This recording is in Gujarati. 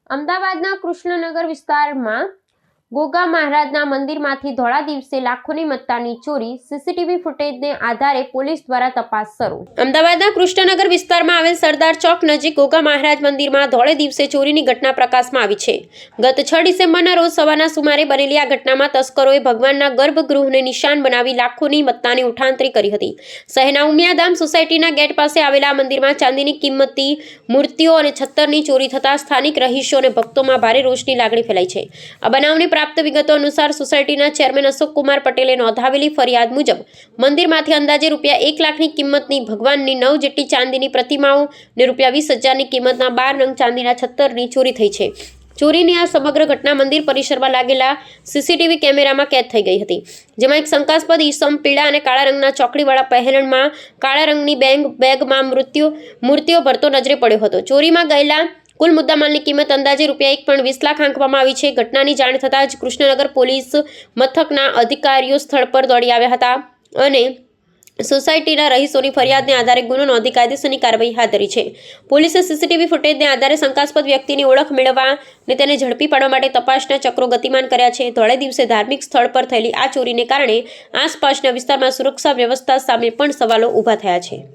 અમદાવાદના કૃષ્ણનગર વિસ્તારમાં ગોગા મહારાજના મંદિરમાંથી ધોળા દિવસે લાખોની મત્તાની ચોરી, સીસીટીવી ફૂટેજને આધારે પોલીસ દ્વારા તપાસ શરૂ। અમદાવાદના કૃષ્ણનગર વિસ્તારમાં આવેલ સરદાર ચોક નજીક ગોગા મહારાજ મંદિરમાં ધોળે દિવસે ચોરીની ઘટના પ્રકાશમાં આવી છે। ગત 6 ડિસેમ્બરના રોજ સવારના સુમારે બનેલી આ ઘટનામાં તસ્કરોએ ભગવાનના ગર્ભગૃહને નિશાન બનાવી લાખોની મત્તાની ઉઠાંતરી કરી હતી। શહેરના ઉમિયાધામ સોસાયટીના ગેટ પાસે આવેલા મંદિરમાં ચાંદીની કિંમતી મૂર્તિઓ અને છત્તરની ચોરી થતા સ્થાનિક રહીશો અને ભક્તોમાં ભારે રોષની લાગણી ફેલાઈ છે। આ બનાવની પ્રાપ્ત વિગતો અનુસાર સોસાયટીના ચેરમેન અશોક કુમાર પટેલે નોંધાવેલી ફરિયાદ મુજબ મંદિરમાંથી અંદાજે ₹1 લાખની કિંમતની ભગવાનની 9 જેટલી ચાંદીની પ્રતિમાઓ અને ₹20,000ની કિંમતના 12 નંગ ચાંદીના છત્તરની ચોરી થઈ છે। ચોરીની આ સમગ્ર ઘટના મંદિર પરિસરમાં લાગેલા સીસીટીવી કેમેરામાં કેદ થઈ ગઈ હતી, જેમાં એક શંકાસ્પદ ઈસમ પીળા અને કાળા રંગના ચોકડીવાળા પહેરણમાં કાળા રંગની બેગમાં મૂર્તિઓ ભરતો નજરે પડ્યો હતો। ચોરીમાં ગયેલા કુલ મુદ્દામાલની કિંમત અંદાજે ₹1.20 લાખ આંકવામાં આવી છે। ઘટનાની જાણ થતાં જ કૃષ્ણનગર પોલીસ મથકના અધિકારીઓ સ્થળ પર દોડી આવ્યા હતા અને સોસાયટીના રહીશોની ફરિયાદને આધારે ગુનો નોંધી કાયદેસરની કાર્યવાહી હાથ ધરી છે। પોલીસે સીસીટીવી ફૂટેજને આધારે શંકાસ્પદ વ્યક્તિની ઓળખ મેળવવા અને તેને ઝડપી પાડવા માટે તપાસના ચક્રો ગતિમાન કર્યા છે। ધોળે દિવસે ધાર્મિક સ્થળ પર થયેલી આ ચોરીને કારણે આસપાસના વિસ્તારમાં સુરક્ષા વ્યવસ્થા સામે પણ સવાલો ઊભા થયા છે।